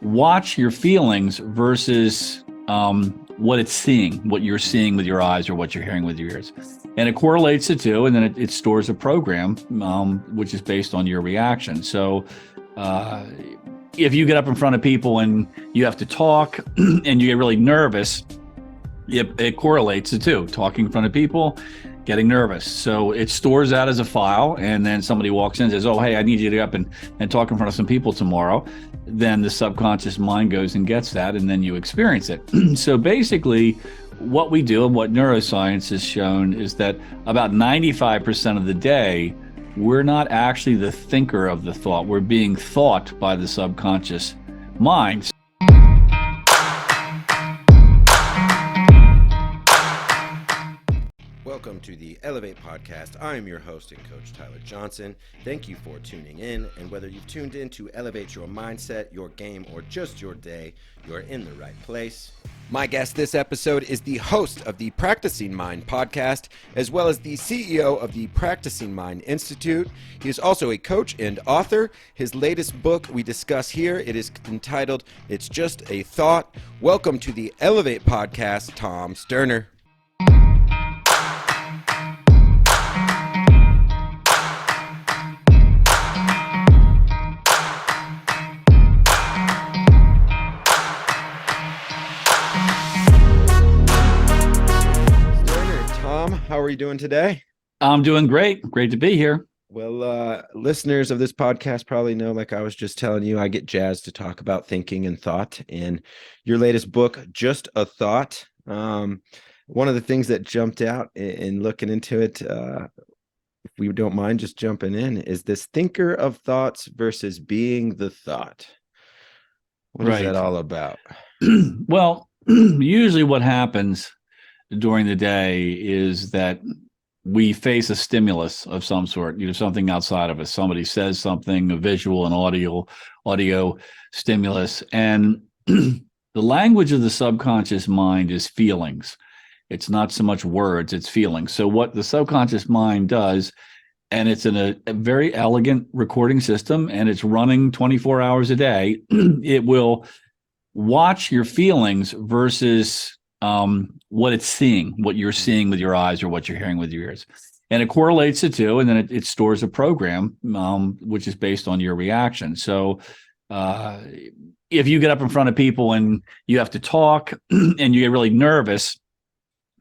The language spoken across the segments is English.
watch your feelings versus what it's seeing, what you're seeing with your eyes or what you're hearing with your ears. And it correlates the two, and then it stores a program, which is based on your reaction. So if you get up in front of people and you have to talk and you get really nervous, it correlates the two, talking in front of people, getting nervous. So it stores that as a file, and then somebody walks in and says, oh, hey, I need you to get up and talk in front of some people tomorrow. Then the subconscious mind goes and gets that, and then you experience it. So basically, what we do and what neuroscience has shown is that about 95% of the day, we're not actually the thinker of the thought. We're being thought by the subconscious mind. Welcome to the Elev8 podcast. I am your host and coach, Tyler Johnson. Thank you for tuning in. And whether you've tuned in to elevate your mindset, your game, or just your day, you're in the right place. My guest this episode is the host of the Practicing Mind podcast, as well as the CEO of the Practicing Mind Institute. He is also a coach and author. His latest book we discuss here, it is entitled, It's Just a Thought. Welcome to the Elev8 podcast, Tom Sterner. How are you doing today? I'm doing great. Great to be here. Well, listeners of this podcast probably know, like I was just telling you, I get jazzed to talk about thinking and thought. And your latest book, Just a Thought, one of the things that jumped out in looking into it, if we don't mind just jumping in, is this thinker of thoughts versus being the thought. What is that all about? Well, usually what happens during the day is that we face a stimulus of some sort, something outside of us. Somebody says something, a visual and audio stimulus. And the language of the subconscious mind is feelings. It's not so much words, it's feelings. So what the subconscious mind does, and it's in a very elegant recording system, and it's running 24 hours a day, it will watch your feelings versus what it's seeing, what you're seeing with your eyes or what you're hearing with your ears. And it correlates the two, and then it stores a program, which is based on your reaction. So if you get up in front of people and you have to talk and you get really nervous,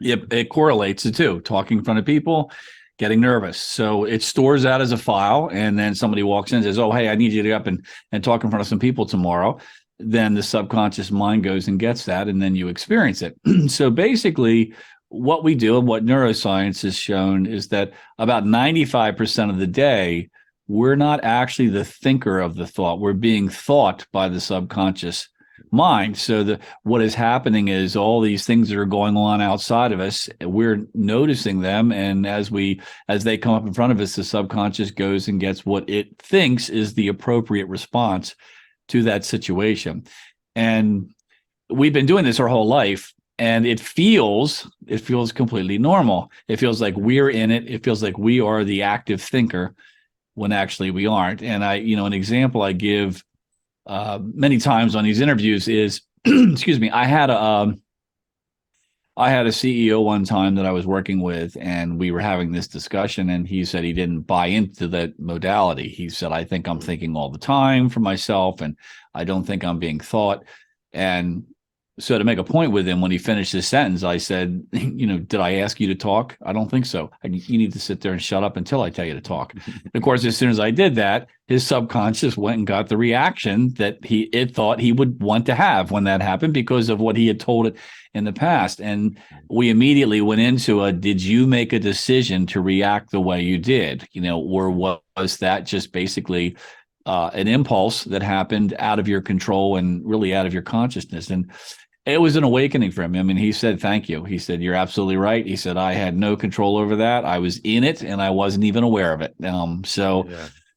it correlates the two, talking in front of people, getting nervous. So it stores that as a file, and then somebody walks in and says, oh, hey, I need you to get up and talk in front of some people tomorrow. Then the subconscious mind goes and gets that, and then you experience it. So basically, what we do and what neuroscience has shown is that about 95% of the day, we're not actually the thinker of the thought. We're being thought by the subconscious mind. So what is happening is all these things that are going on outside of us, we're noticing them. And as they come up in front of us, the subconscious goes and gets what it thinks is the appropriate response to that situation. And we've been doing this our whole life, and it feels completely normal. It feels like we're in it. It feels like we are the active thinker when actually we aren't. And an example I give many times on these interviews is, excuse me, I had a CEO one time that I was working with, and we were having this discussion, and he said he didn't buy into that modality. He said, I think I'm thinking all the time for myself, and I don't think I'm being thought. And so to make a point with him, when he finished his sentence, I said, did I ask you to talk? I don't think so. You need to sit there and shut up until I tell you to talk. Of course, as soon as I did that, his subconscious went and got the reaction that it thought he would want to have when that happened because of what he had told it in the past. And we immediately went into did you make a decision to react the way you did? Or was that just basically an impulse that happened out of your control and really out of your consciousness? And it was an awakening for him. I mean, he said, thank you. He said, you're absolutely right. He said, I had no control over that. I was in it and I wasn't even aware of it. So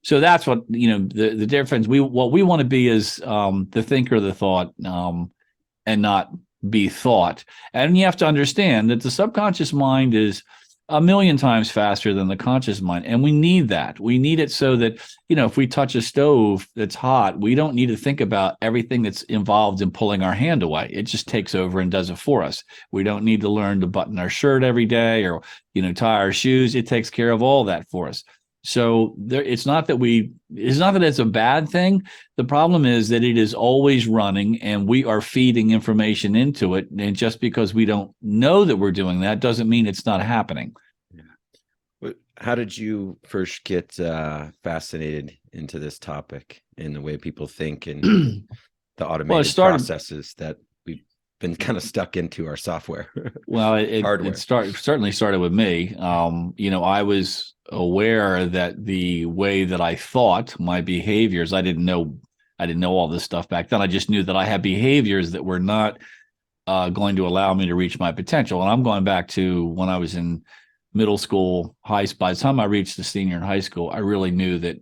that's what, the difference. What we want to be is the thinker of the thought, and not be thought. And you have to understand that the subconscious mind is a million times faster than the conscious mind. And we need that. We need it so that, if we touch a stove that's hot, we don't need to think about everything that's involved in pulling our hand away. It just takes over and does it for us. We don't need to learn to button our shirt every day or, tie our shoes. It takes care of all that for us. So it's not that it's a bad thing. The problem is that it is always running and we are feeding information into it. And just because we don't know that we're doing that doesn't mean it's not happening. Yeah. How did you first get fascinated into this topic and the way people think and the automated processes that we've been kind of stuck into our software? Well, it certainly started with me. I was aware that the way that I thought, my behaviors, I didn't know all this stuff back then. I just knew that I had behaviors that were not going to allow me to reach my potential. And I'm going back to when I was in middle school, by the time I reached the senior in high school, I really knew that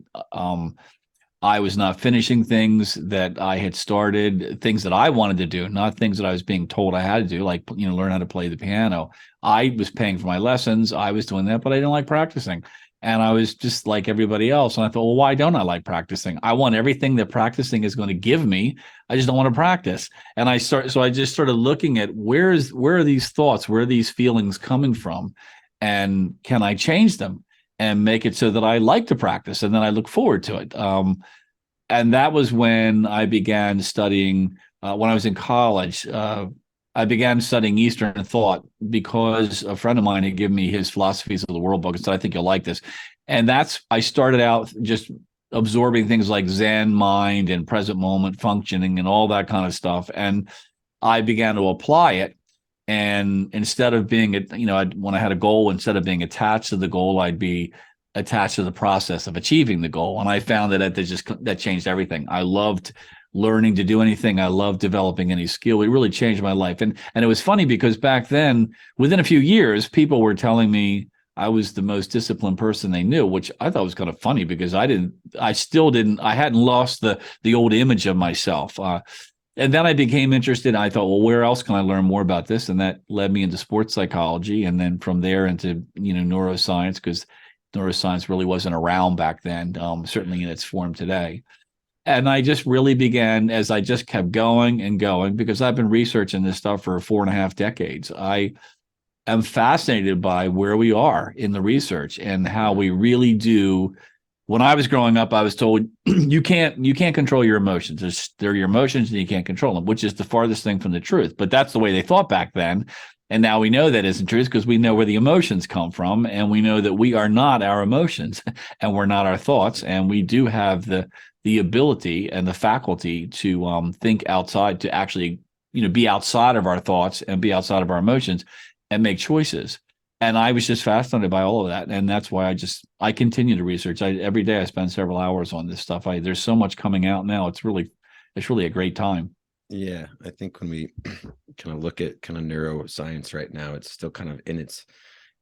I was not finishing things that I had started, things that I wanted to do, not things that I was being told I had to do, like, learn how to play the piano. I was paying for my lessons. I was doing that, but I didn't like practicing. And I was just like everybody else. And I thought, well, why don't I like practicing? I want everything that practicing is going to give me. I just don't want to practice. And I just started looking at where are these thoughts, where are these feelings coming from? And can I change them and make it so that I like to practice? And then I look forward to it. And that was when I began studying, when I was in college, I began studying Eastern thought because a friend of mine had given me his Philosophies of the World book and said, I think you'll like this. And I started out just absorbing things like Zen mind and present moment functioning and all that kind of stuff. And I began to apply it. And instead of being, when I had a goal, instead of being attached to the goal, I'd be attached to the process of achieving the goal. And I found that changed everything. I loved learning to do anything. I loved developing any skill. It really changed my life. And it was funny because back then, within a few years, people were telling me I was the most disciplined person they knew, which I thought was kind of funny because I hadn't lost the old image of myself. And then I became interested. I thought, well, where else can I learn more about this? And that led me into sports psychology. And then from there into, neuroscience, because neuroscience really wasn't around back then, certainly in its form today. And I just really began, as I just kept going and going, because I've been researching this stuff for 4.5 decades. I am fascinated by where we are in the research and how we really do. When I was growing up, I was told you can't control your emotions. They're your emotions and you can't control them, which is the farthest thing from the truth. But that's the way they thought back then. And now we know that isn't true because we know where the emotions come from. And we know that we are not our emotions and we're not our thoughts. And we do have the ability and the faculty to think outside, to actually, be outside of our thoughts and be outside of our emotions and make choices. And I was just fascinated by all of that. And that's why I continue to research. Every day I spend several hours on this stuff. There's so much coming out now. It's really a great time. Yeah. I think when we kind of look at kind of neuroscience right now, it's still kind of in its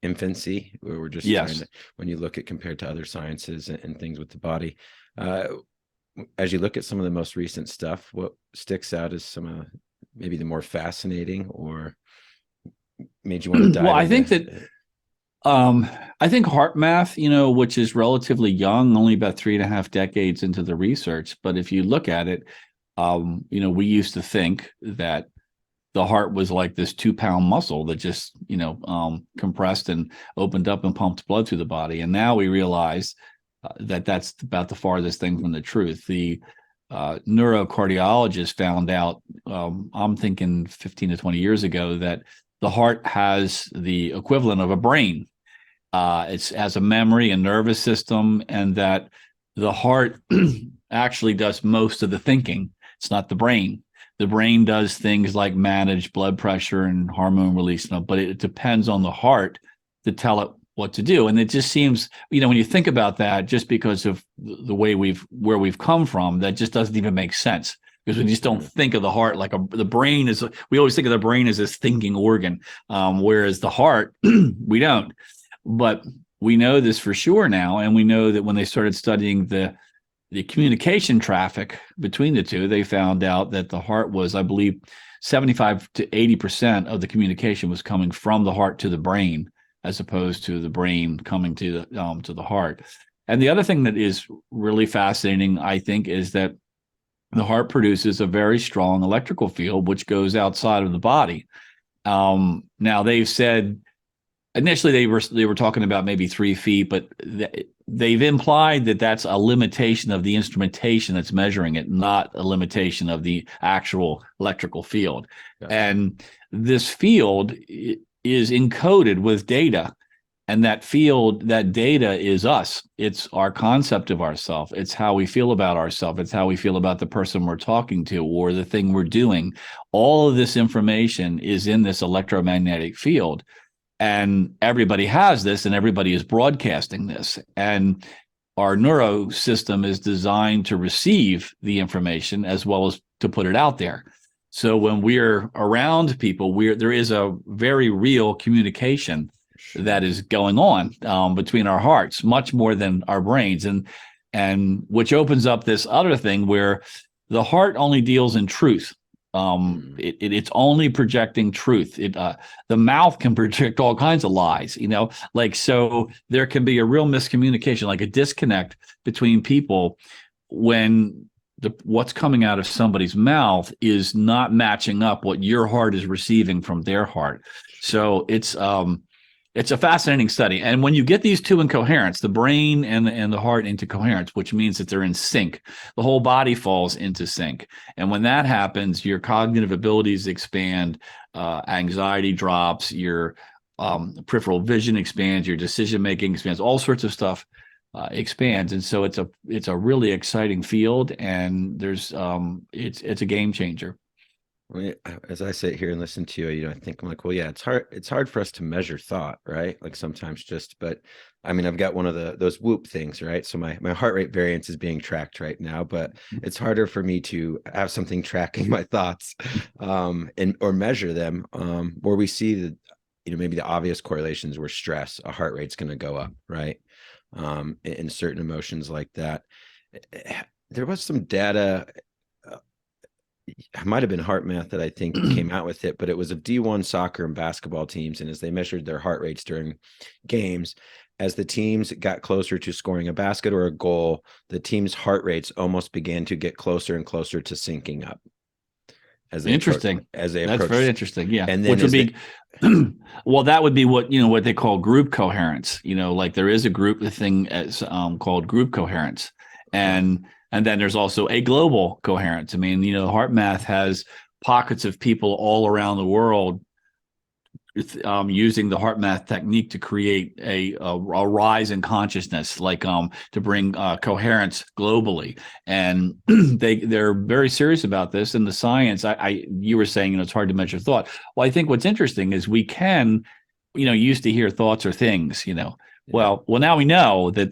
infancy, where we're just trying to, when you look at compared to other sciences and things with the body, as you look at some of the most recent stuff, what sticks out as some of maybe the more fascinating or made you want to dive well, I think that I think heart math, which is relatively young, only about 3.5 decades into the research. But if you look at it, we used to think that the heart was like this 2-pound muscle that just, compressed and opened up and pumped blood through the body. And now we realize that that's about the farthest thing from the truth. The neurocardiologist found out, I'm thinking 15 to 20 years ago, that the heart has the equivalent of a brain. It has a memory and nervous system, and that the heart actually does most of the thinking. It's not the brain. The brain does things like manage blood pressure and hormone release, but it depends on the heart to tell it what to do. And it just seems, when you think about that, just because of the way where we've come from, that just doesn't even make sense. Because we just don't think of the heart like the brain is. We always think of the brain as this thinking organ, whereas the heart, we don't. But we know this for sure now, and we know that when they started studying the communication traffic between the two, they found out that the heart was, I believe, 75 to 80% of the communication was coming from the heart to the brain, as opposed to the brain coming to the heart. And the other thing that is really fascinating, I think, is that the heart produces a very strong electrical field which goes outside of the body. Now they've said initially they were talking about maybe 3 feet, but they've implied that that's a limitation of the instrumentation that's measuring it, not a limitation of the actual electrical field. Gotcha. And this field is encoded with data. And that field, that data is us. It's our concept of ourselves. It's how we feel about ourselves. It's how we feel about the person we're talking to or the thing we're doing. All of this information is in this electromagnetic field. And everybody has this and everybody is broadcasting this. And our neuro system is designed to receive the information as well as to put it out there. So when we're around people, there is a very real communication that is going on between our hearts, much more than our brains, and which opens up this other thing where the heart only deals in truth. It's only projecting truth. The mouth can project all kinds of lies, so there can be a real miscommunication, like a disconnect between people when what's coming out of somebody's mouth is not matching up what your heart is receiving from their heart. So it's a fascinating study. And when you get these two in coherence, the brain and the heart into coherence, which means that they're in sync, the whole body falls into sync. And when that happens, your cognitive abilities expand, anxiety drops, your peripheral vision expands, your decision-making expands, all sorts of stuff expands. And so it's a really exciting field, and it's a game changer. I mean, as I sit here and listen to you, I think I'm like, well, yeah, it's hard for us to measure thought, right? Like sometimes but I mean, I've got one of those Whoop things, right? So my heart rate variance is being tracked right now, but it's harder for me to have something tracking my thoughts, or measure them, where we see the, maybe the obvious correlations where stress, a heart rate's going to go up, right? In certain emotions like that. There was some data, it might have been HeartMath that I think came out with it, but it was of D1 soccer and basketball teams. And as they measured their heart rates during games, as the teams got closer to scoring a basket or a goal, the team's heart rates almost began to get closer and closer to syncing up. Interesting. That's very interesting. Yeah. And then which would be, well, that would be what they call group coherence. Like there is a group thing as called group coherence. And then there's also a global coherence. I mean, HeartMath has pockets of people all around the world using the HeartMath technique to create a rise in consciousness, like to bring coherence globally. And they're very serious about this. And the science, you were saying, it's hard to measure thought. Well, I think what's interesting is we can, used to hear thoughts or things, Yeah. Well, now we know that,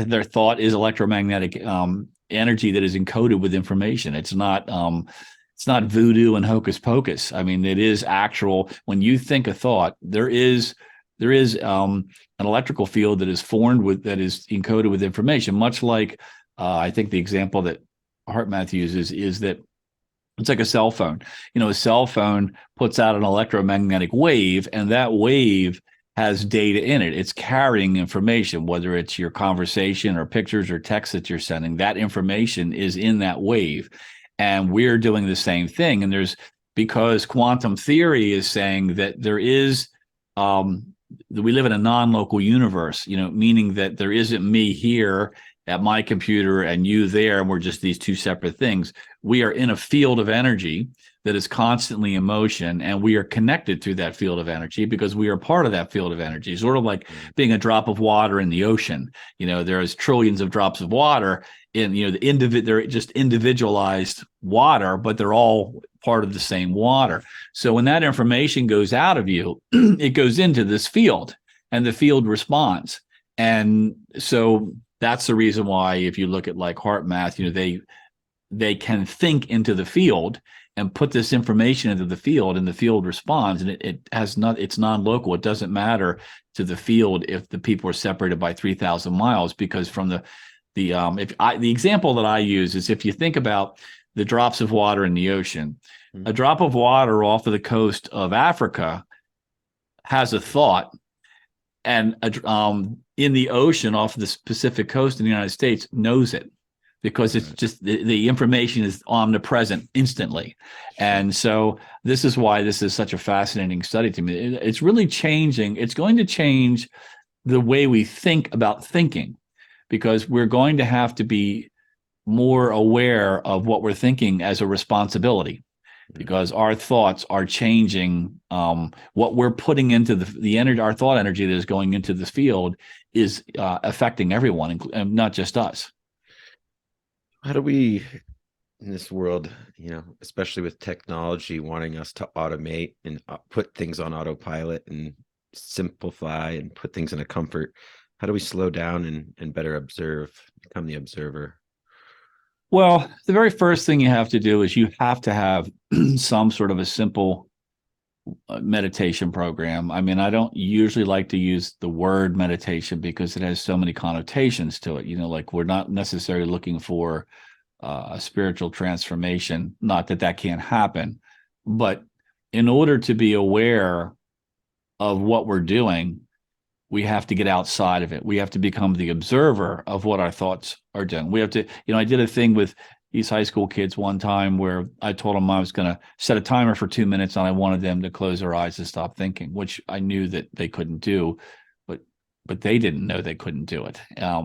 their thought is electromagnetic energy that is encoded with information. It's not voodoo and hocus pocus. I mean, it is actual. When you think a thought, there is an electrical field that is formed that is encoded with information. Much like I think the example that HeartMath uses is that it's like a cell phone. A cell phone puts out an electromagnetic wave, and that wave has data in it. It's carrying information, whether it's your conversation or pictures or text that you're sending. That information is in that wave. And we're doing the same thing. And because quantum theory is saying that there is, we live in a non-local universe, meaning that there isn't me here at my computer and you there, and we're just these two separate things. We are in a field of energy that is constantly in motion, and we are connected through that field of energy because we are part of that field of energy, sort of like being a drop of water in the ocean. There's trillions of drops of water in, they're just individualized water, but they're all part of the same water. So when that information goes out of you, it goes into this field, and the field responds. And so that's the reason why, if you look at like HeartMath, they can think into the field and put this information into the field, and the field responds, and it's non-local. It doesn't matter to the field if the people are separated by 3,000 miles, because from the example that I use is, if you think about the drops of water in the ocean, a drop of water off of the coast of Africa has a thought, and in the ocean off the Pacific coast in the United States knows it because it's just the information is omnipresent instantly. And so this is why this is such a fascinating study to me. It's really changing. It's going to change the way we think about thinking, because we're going to have to be more aware of what we're thinking as a responsibility, because our thoughts are changing. What we're putting into the energy, our thought energy that is going into this field is affecting everyone, and not just us. How do we, in this world, especially with technology wanting us to automate and put things on autopilot and simplify and put things in a comfort, how do we slow down and better observe, become the observer? Well, the very first thing you have to do is you have to have some sort of a simple meditation program. I mean, I don't usually like to use the word meditation because it has so many connotations to it. Like we're not necessarily looking for a spiritual transformation. Not that that can't happen, but in order to be aware of what we're doing, we have to get outside of it. We have to become the observer of what our thoughts are doing. We have to, I did a thing with these high school kids one time where I told them I was going to set a timer for 2 minutes and I wanted them to close their eyes and stop thinking, which I knew that they couldn't do, but they didn't know they couldn't do it,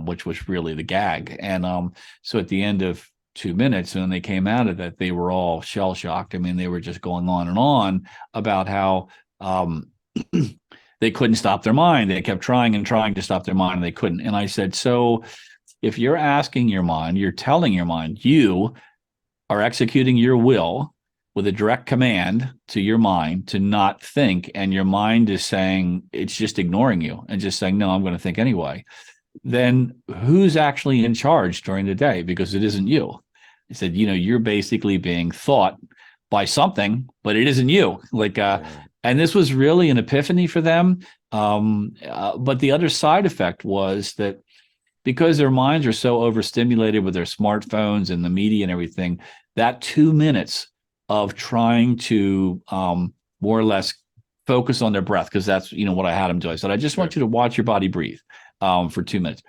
which was really the gag. And so at the end of 2 minutes, and they came out of that, they were all shell shocked. I mean, they were just going on and on about how they couldn't stop their mind. They kept trying and trying to stop their mind, and they couldn't. And I said, so if you're asking your mind, you're telling your mind, you are executing your will with a direct command to your mind to not think, and your mind is saying, it's just ignoring you and just saying, no, I'm going to think anyway, then who's actually in charge during the day? Because it isn't you. He said, you're basically being thought by something, but it isn't you. And this was really an epiphany for them. But the other side effect was that because their minds are so overstimulated with their smartphones and the media and everything, that 2 minutes of trying to more or less focus on their breath, because that's what I had them do. I said, I just want you to watch your body breathe for 2 minutes.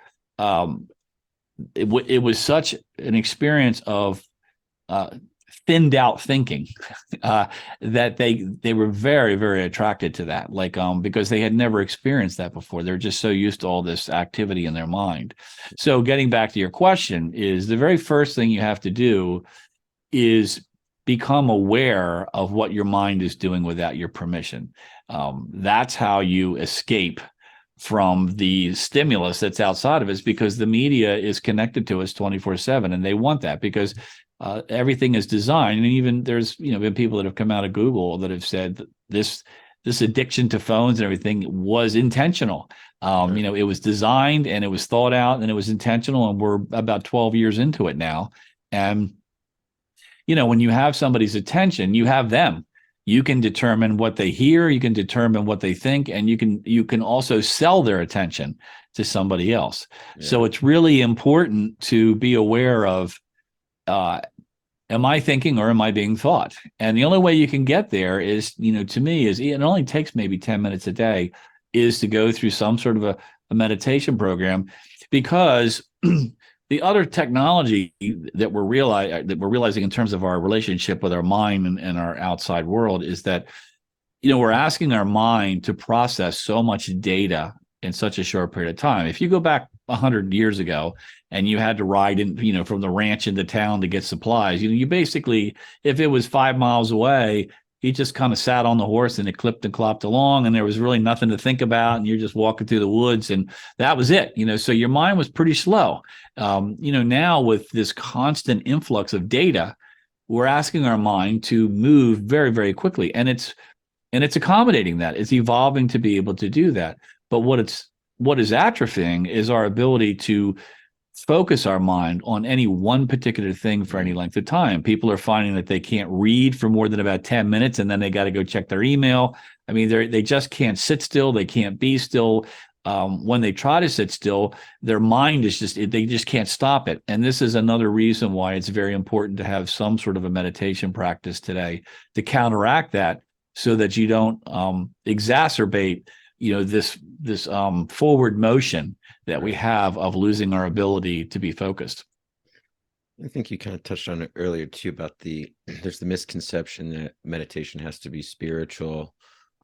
It was such an experience of thinned out thinking that they were very, very attracted to that, because they had never experienced that before. They're just so used to all this activity in their mind. So getting back to your question, is the very first thing you have to do is become aware of what your mind is doing without your permission. That's how you escape from the stimulus that's outside of us, because the media is connected to us 24/7, and they want that because everything is designed. And even there's been people that have come out of Google that have said that this addiction to phones and everything was intentional. It was designed and it was thought out and it was intentional, and we're about 12 years into it now. And when you have somebody's attention, you have them. You can determine what they hear, you can determine what they think, and you can also sell their attention to somebody else. Yeah. So it's really important to be aware of, am I thinking or am I being thought? And the only way you can get there is, to me, is it only takes maybe 10 minutes a day, is to go through some sort of a meditation program, because the other technology that we're realizing in terms of our relationship with our mind and our outside world is that, we're asking our mind to process so much data in such a short period of time. If you go back 100 years ago and you had to ride in, from the ranch into town to get supplies, you basically, if it was 5 miles away, you just kind of sat on the horse and it clipped and clopped along, and there was really nothing to think about, and you're just walking through the woods, and that was it. So your mind was pretty slow. Now with this constant influx of data, we're asking our mind to move very, very quickly, and it's accommodating that. It's evolving to be able to do that. But what is atrophying is our ability to focus our mind on any one particular thing for any length of time. People are finding that they can't read for more than about 10 minutes, and then they got to go check their email. I mean, they just can't sit still. They can't be still. When they try to sit still, their mind is they just can't stop it. And this is another reason why it's very important to have some sort of a meditation practice today to counteract that, so that you don't exacerbate this forward motion that we have of losing our ability to be focused. I think you kind of touched on it earlier too about there's the misconception that meditation has to be spiritual.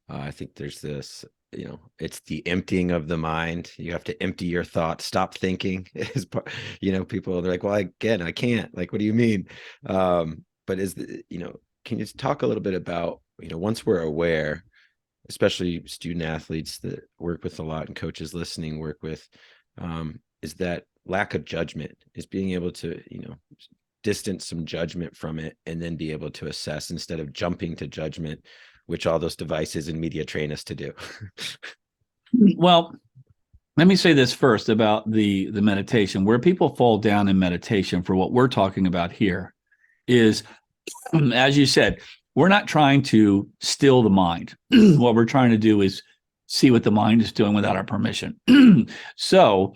I think there's this, it's the emptying of the mind. You have to empty your thoughts, stop thinking. Is part, people they're like, well, again, I can't. Like, what do you mean? But can you talk a little bit about, once we're aware, especially student athletes that work with a lot and coaches listening work with, is that lack of judgment, is being able to, distance some judgment from it and then be able to assess instead of jumping to judgment, which all those devices and media train us to do. Well, let me say this first about the meditation. Where people fall down in meditation for what we're talking about here is, as you said, we're not trying to still the mind. What we're trying to do is see what the mind is doing without our permission. So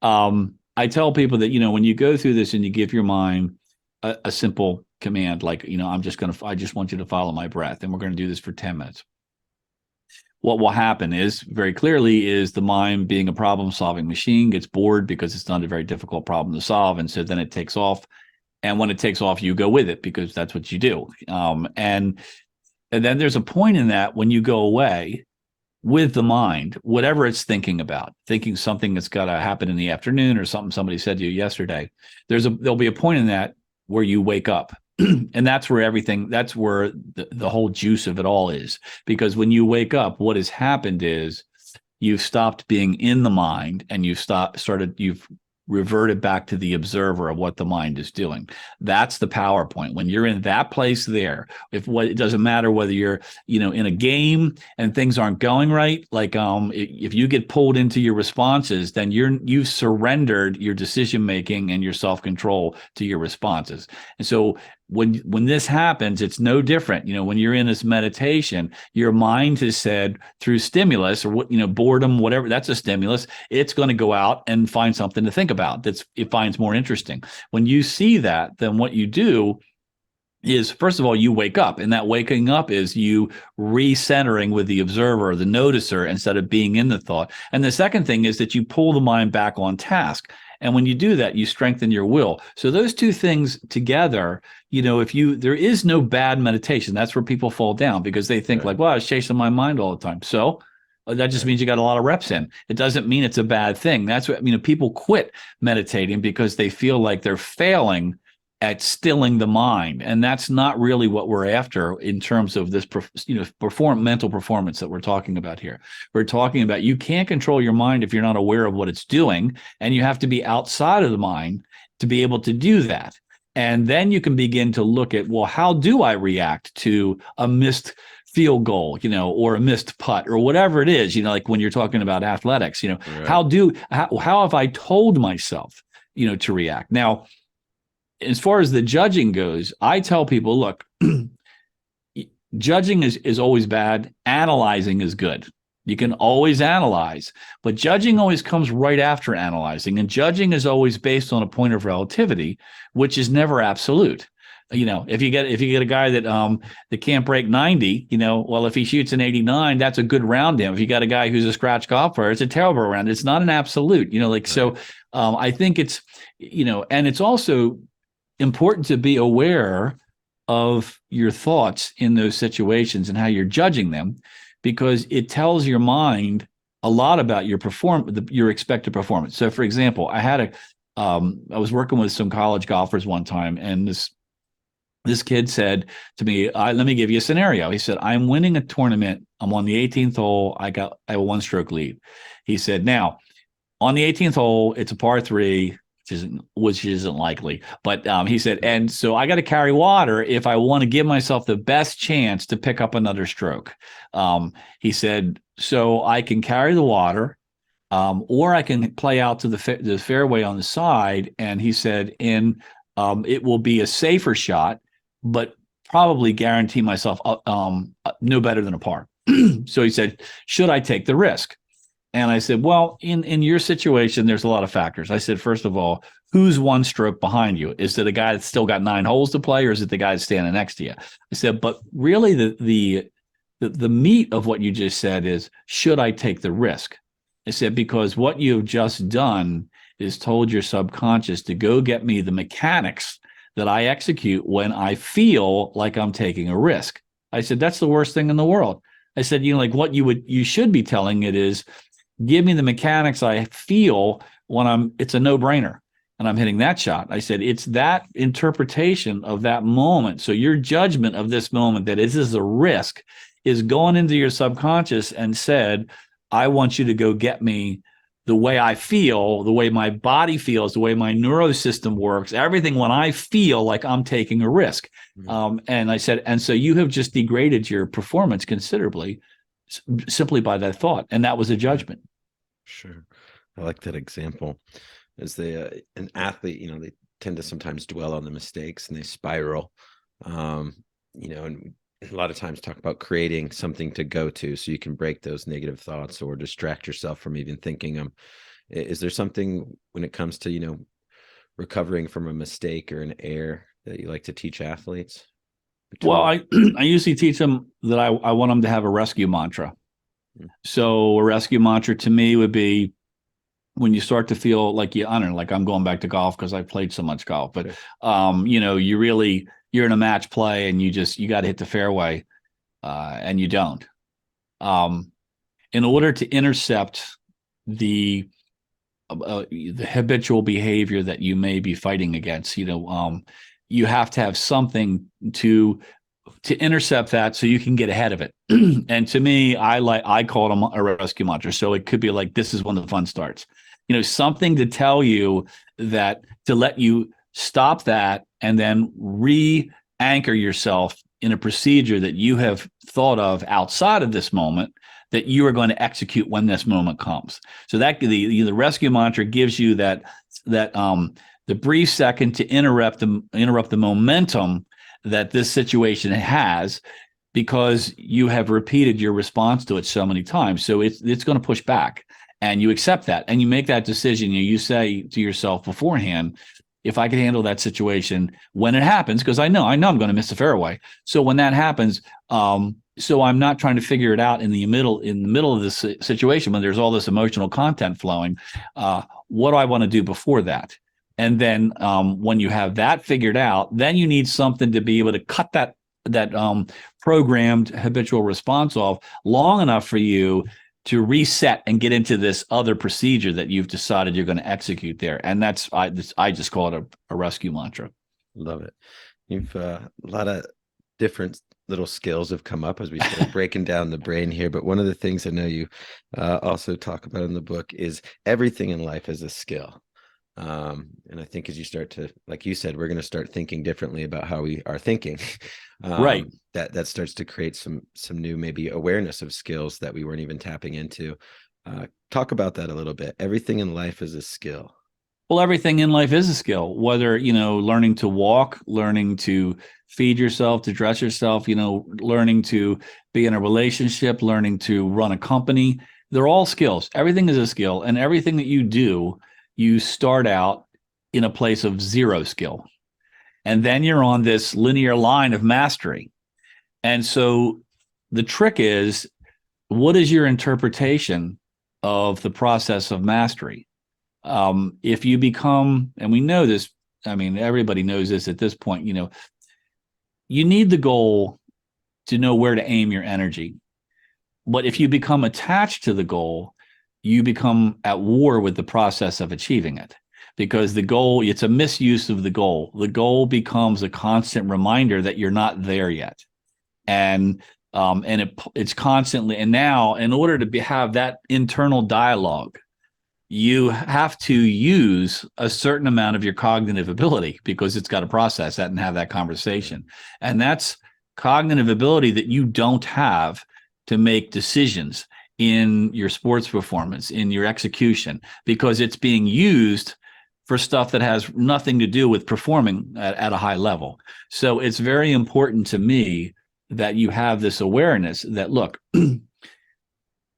I tell people that, when you go through this and you give your mind a simple command, like, I just want you to follow my breath, and we're going to do this for 10 minutes. What will happen is, very clearly, is the mind, being a problem-solving machine, gets bored because it's not a very difficult problem to solve. And so then it takes off. And when it takes off, you go with it because that's what you do. And then there's a point in that when you go away with the mind, whatever it's thinking about, thinking something that's got to happen in the afternoon or something somebody said to you yesterday, there'll be a point in that where you wake up. And that's where the whole juice of it all is. Because when you wake up, what has happened is you've stopped being in the mind and you've reverted back to the observer of what the mind is doing. That's the PowerPoint. When you're in that place there, it doesn't matter whether you're, in a game and things aren't going right. Like, if you get pulled into your responses, then you've surrendered your decision-making and your self-control to your responses. And so when this happens, it's no different. When you're in this meditation, your mind has said, through stimulus or boredom, whatever, that's a stimulus. It's going to go out and find something to think about it finds more interesting. When you see that, then what you do is, first of all, you wake up, and that waking up is you recentering with the observer or the noticer instead of being in the thought. And the second thing is that you pull the mind back on task. And when you do that, you strengthen your will. So those two things together, there is no bad meditation. That's where people fall down, because they think, like, well, I was chasing my mind all the time. So that just means you got a lot of reps in. It doesn't mean it's a bad thing. That's what, people quit meditating because they feel like they're failing at stilling the mind. And that's not really what we're after in terms of this, mental performance that we're talking about here. We're talking about, you can't control your mind if you're not aware of what it's doing, and you have to be outside of the mind to be able to do that. And then you can begin to look at, well, how do I react to a missed field goal, or a missed putt, or whatever it is, like when you're talking about athletics, right. How have I told myself, to react? Now, as far as the judging goes, I tell people, look, judging is always bad. Analyzing is good. You can always analyze, but judging always comes right after analyzing. And judging is always based on a point of relativity, which is never absolute. If you get a guy that can't break 90, well, if he shoots an 89, that's a good round him. If you got a guy who's a scratch golfer, it's a terrible round. It's not an absolute, right. So I think it's, and it's also important to be aware of your thoughts in those situations and how you're judging them, because it tells your mind a lot about your expected performance. So, for example, I was working with some college golfers one time, and this kid said to me, let me give you a scenario. He said, I'm winning a tournament. I'm on the 18th hole. I have a 1-stroke lead. He said, now on the 18th hole, it's a par 3. Which isn't likely, but he said, and so I got to carry water if I want to give myself the best chance to pick up another stroke. He said, so I can carry the water, or I can play out to the fairway on the side. And he said, it will be a safer shot, but probably guarantee myself no better than a par. So he said, should I take the risk? And I said, well, in your situation, there's a lot of factors. I said, first of all, who's 1 stroke behind you? Is it a guy that's still got 9 holes to play, or is it the guy that's standing next to you? I said, but really the the meat of what you just said is, should I take the risk? I said, because what you've just done is told your subconscious to go get me the mechanics that I execute when I feel like I'm taking a risk. I said, that's the worst thing in the world. I said, like what you should be telling it is, give me the mechanics I feel when it's a no-brainer and I'm hitting that shot. I said, it's that interpretation of that moment. So your judgment of this moment, that this is a risk, is going into your subconscious and said, I want you to go get me the way I feel, the way my body feels, the way my neurosystem works, everything when I feel like I'm taking a risk. And I said, and so you have just degraded your performance considerably simply by that thought. And that was a judgment. Sure. I like that example. As an athlete, they tend to sometimes dwell on the mistakes and they spiral, and a lot of times talk about creating something to go to so you can break those negative thoughts or distract yourself from even thinking them. Is there something when it comes to, recovering from a mistake or an error that you like to teach athletes? Well, I usually teach them that I want them to have a rescue mantra. So a rescue mantra to me would be, when you start to feel like I don't know, like I'm going back to golf because I played so much golf, but you're in a match play and you got to hit the fairway, and you don't. In order to intercept the habitual behavior that you may be fighting against, you have to have something to intercept that so you can get ahead of it. And to me, I call it a rescue mantra. So it could be like, this is when the fun starts. Something to tell you that, to let you stop that and then re-anchor yourself in a procedure that you have thought of outside of this moment that you are going to execute when this moment comes. So that the rescue mantra gives you that the brief second to interrupt the momentum that this situation has, because you have repeated your response to it so many times. So it's going to push back, and you accept that, and you make that decision. You say to yourself beforehand, if I can handle that situation when it happens, because I know I'm going to miss the fairway. So when that happens, so I'm not trying to figure it out in the middle of this situation when there's all this emotional content flowing. What do I want to do before that? And then when you have that figured out, then you need something to be able to cut that programmed habitual response off long enough for you to reset and get into this other procedure that you've decided you're going to execute there. And I just call it a rescue mantra. Love it. You've a lot of different little skills have come up as we start breaking down the brain here. But one of the things I know you also talk about in the book is everything in life is a skill. And I think as you start to, like you said, we're going to start thinking differently about how we are thinking. Right. That starts to create some new maybe awareness of skills that we weren't even tapping into. Talk about that a little bit. Everything in life is a skill. Well, everything in life is a skill, whether, learning to walk, learning to feed yourself, to dress yourself, learning to be in a relationship, learning to run a company. They're all skills. Everything is a skill, and everything that you do, you start out in a place of zero skill. And then you're on this linear line of mastery. And so the trick is, what is your interpretation of the process of mastery? If you become, and we know this, everybody knows this at this point, you need the goal to know where to aim your energy. But if you become attached to the goal, you become at war with the process of achieving it, because the goal, it's a misuse of the goal. The goal becomes a constant reminder that you're not there yet. And it's constantly, and now in order to have that internal dialogue, you have to use a certain amount of your cognitive ability, because it's got to process that and have that conversation. And that's cognitive ability that you don't have to make decisions in your sports performance, in your execution, because it's being used for stuff that has nothing to do with performing at a high level. So it's very important to me that you have this awareness that, look,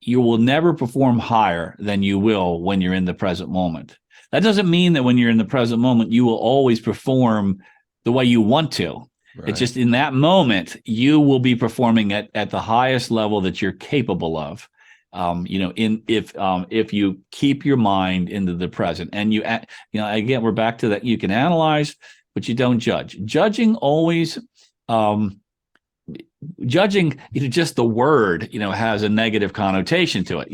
you will never perform higher than you will when you're in the present moment. That doesn't mean that when you're in the present moment, you will always perform the way you want to. It's Right. just in that moment, you will be performing at the highest level that you're capable of. If you keep your mind into the present and again, we're back to that. You can analyze, but you don't judge. Um, Judging, just the word, has a negative connotation to it.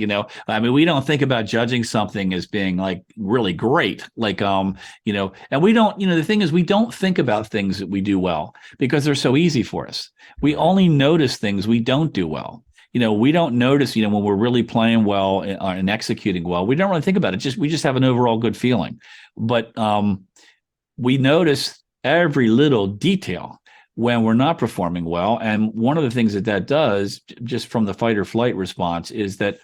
I mean, we don't think about judging something as being like really great, like, and we don't, the thing is, we don't think about things that we do well because they're so easy for us. We Right. only notice things we don't do well. We don't notice, when we're really playing well and executing well, we don't really think about it. We just have an overall good feeling. But we notice every little detail when we're not performing well. And one of the things that does, just from the fight or flight response, is that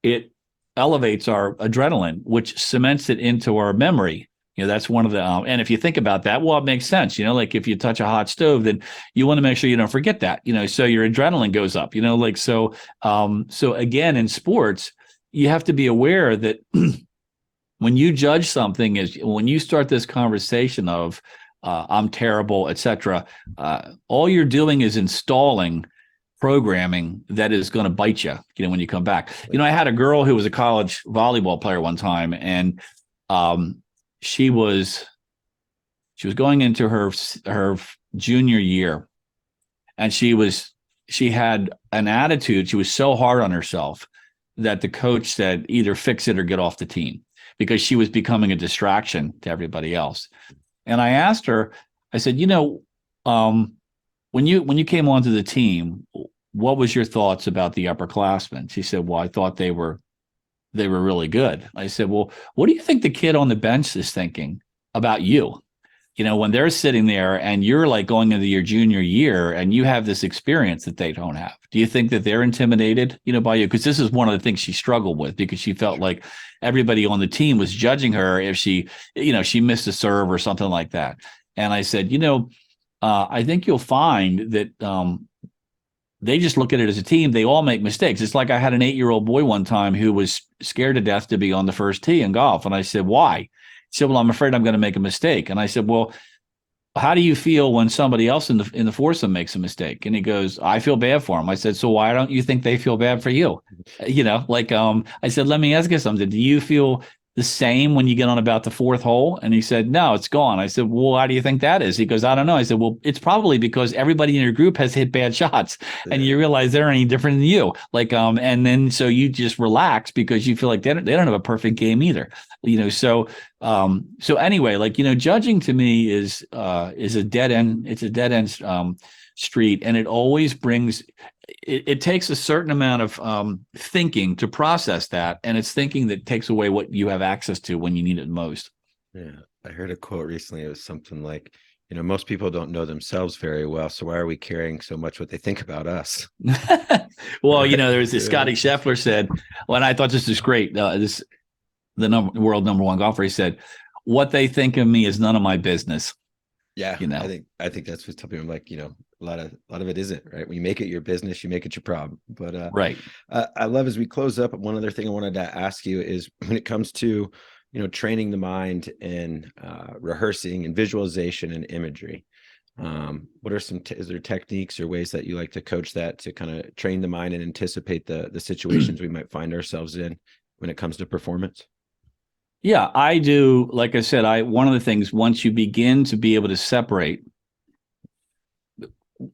it elevates our adrenaline, which cements it into our memory. That's one of the, and if you think about that, well, it makes sense. Like if you touch a hot stove, then you want to make sure you don't forget that, so your adrenaline goes up, so again, in sports, you have to be aware that when you judge something, is when you start this conversation of I'm terrible, etc. All you're doing is installing programming that is going to bite you. When you come back. I had a girl who was a college volleyball player one time, and she was going into her junior year, and she had an attitude. She was so hard on herself that the coach said either fix it or get off the team, because she was becoming a distraction to everybody else. And I asked her, I said, when you came onto the team, what was your thoughts about the upperclassmen? She said, well, I thought they were really good. I said, well, what do you think the kid on the bench is thinking about you? When they're sitting there and you're like going into your junior year and you have this experience that they don't have. Do you think that they're intimidated, by you? Because this is one of the things she struggled with, because she felt like everybody on the team was judging her if she missed a serve or something like that. And I said, I think you'll find that they just look at it as a team. They all make mistakes. It's like I had an 8-year-old boy one time who was scared to death to be on the first tee in golf. And I said, why? He said, well, I'm afraid I'm going to make a mistake. And I said, well, how do you feel when somebody else in the foursome makes a mistake? And he goes, I feel bad for him. I said, so why don't you think they feel bad for you? I said, let me ask you something. Do you feel the same when you get on about the fourth hole? And he said, no, it's gone. I said, well, why do you think that is? He goes, I don't know. I said, well, it's probably because everybody in your group has hit bad shots, and you realize they're any different than you. And then so you just relax because you feel like they don't have a perfect game either. So anyway, judging to me is a dead end. It's a dead end street, and it always brings. It takes a certain amount of thinking to process that, and it's thinking that takes away what you have access to when you need it most. Yeah, I heard a quote recently. It was something like, most people don't know themselves very well, so why are we caring so much what they think about us? Well, there was this Scotty Scheffler said, well, and I thought this was great. The world number one golfer, he said, what they think of me is none of my business. Yeah, I think that's what's something I'm like, a lot of it isn't, right? When you make it your business, you make it your problem. But right. I love, as we close up, one other thing I wanted to ask you is, when it comes to training the mind and rehearsing and visualization and imagery, what are is there techniques or ways that you like to coach that to kind of train the mind and anticipate the situations we might find ourselves in when it comes to performance? Yeah, I do. Like I said, one of the things, once you begin to be able to separate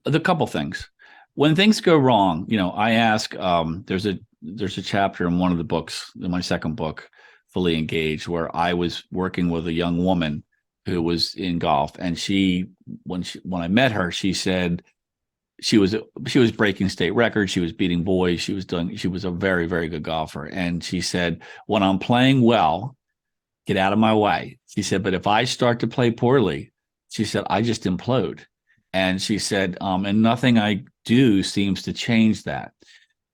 the couple things, when things go wrong, I ask, there's a chapter in one of the books, in my second book, Fully Engaged, where I was working with a young woman who was in golf. And when I met her, she said she was breaking state records. She was beating boys. She was a very, very good golfer. And she said, when I'm playing well, get out of my way. She said, but if I start to play poorly, she said, I just implode. And she said, and nothing I do seems to change that.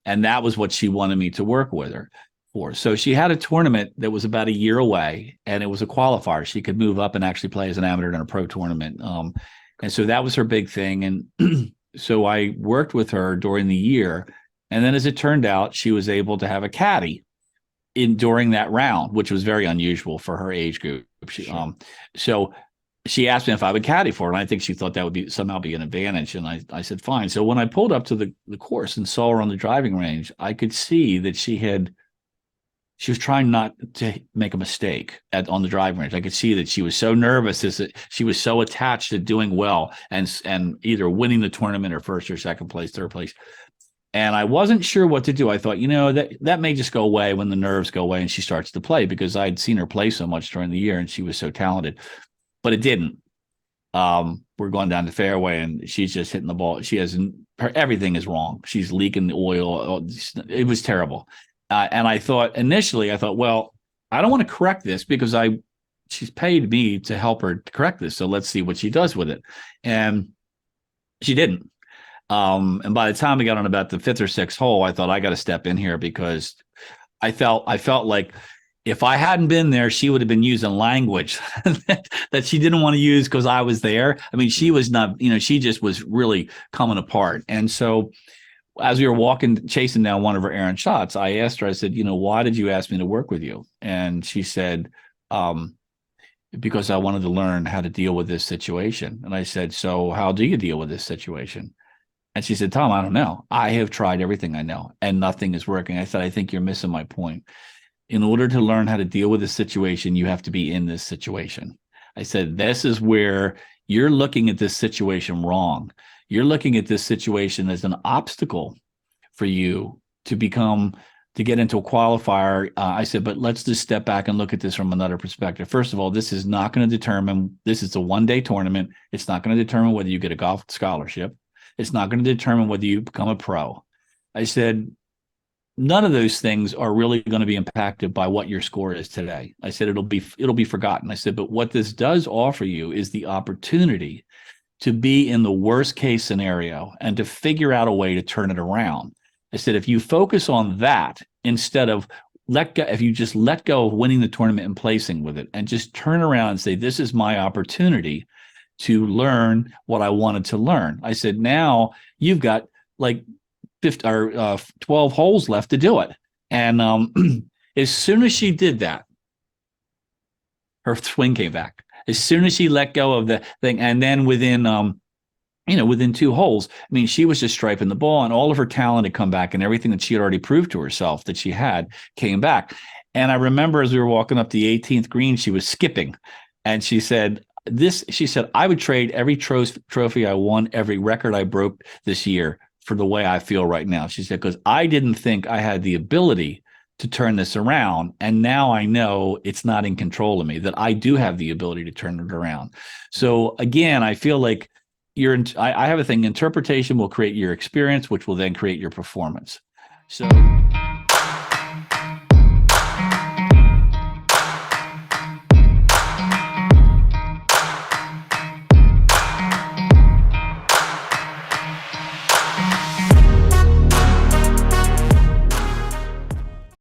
And that was what she wanted me to work with her for. So she had a tournament that was about a year away, and it was a qualifier. She could move up and actually play as an amateur in a pro tournament. And so that was her big thing. And so I worked with her during the year. And then as it turned out, she was able to have a caddy during that round, which was very unusual for her age group. Sure. So she asked me if I would caddy for her, and I think she thought that would be somehow be an advantage. And I said, fine. So when I pulled up to the course and saw her on the driving range, I could see that she was trying not to make a mistake on the driving range. I could see that she was so nervous, that she was so attached to doing well and either winning the tournament or first or second place, third place. And I wasn't sure what to do. I thought, that may just go away when the nerves go away and she starts to play, because I'd seen her play so much during the year and she was so talented. But it didn't. We're going down the fairway and she's just hitting the ball. Everything is wrong. She's leaking the oil. It was terrible. And initially I thought, well, I don't want to correct this because she's paid me to help her to correct this. So let's see what she does with it. And she didn't. And by the time we got on about the fifth or sixth hole, I thought I got to step in here, because I felt like if I hadn't been there, she would have been using language that she didn't want to use because I was there. I mean, she was not, she just was really coming apart. And so as we were chasing down one of her errant shots, I asked her, I said, why did you ask me to work with you? And she said, because I wanted to learn how to deal with this situation. And I said, so how do you deal with this situation? And she said, Tom, I don't know. I have tried everything I know and nothing is working. I said, I think you're missing my point. In order to learn how to deal with this situation, you have to be in this situation. I said, this is where you're looking at this situation wrong. You're looking at this situation as an obstacle for you to get into a qualifier. I said, but let's just step back and look at this from another perspective. First of all, this is not going to determine, this is a one-day tournament. It's not going to determine whether you get a golf scholarship. It's not going to determine whether you become a pro. I said, none of those things are really going to be impacted by what your score is today. I said, it'll be forgotten. I said, but what this does offer you is the opportunity to be in the worst case scenario and to figure out a way to turn it around. I said, if you focus on that instead of if you just let go of winning the tournament and placing with it and just turn around and say, this is my opportunity to learn what I wanted to learn. I said, now you've got like 12 holes left to do it. And as soon as she did that, her swing came back. As soon as she let go of the thing, and then within 2 holes, I mean, she was just striping the ball, and all of her talent had come back, and everything that she had already proved to herself that she had came back. And I remember as we were walking up the 18th green, she was skipping, and she said, I would trade every trophy I won, every record I broke this year for the way I feel right now. She said, because I didn't think I had the ability to turn this around. And now I know it's not in control of me, that I do have the ability to turn it around. So again, I feel like I have a thing, interpretation will create your experience, which will then create your performance. So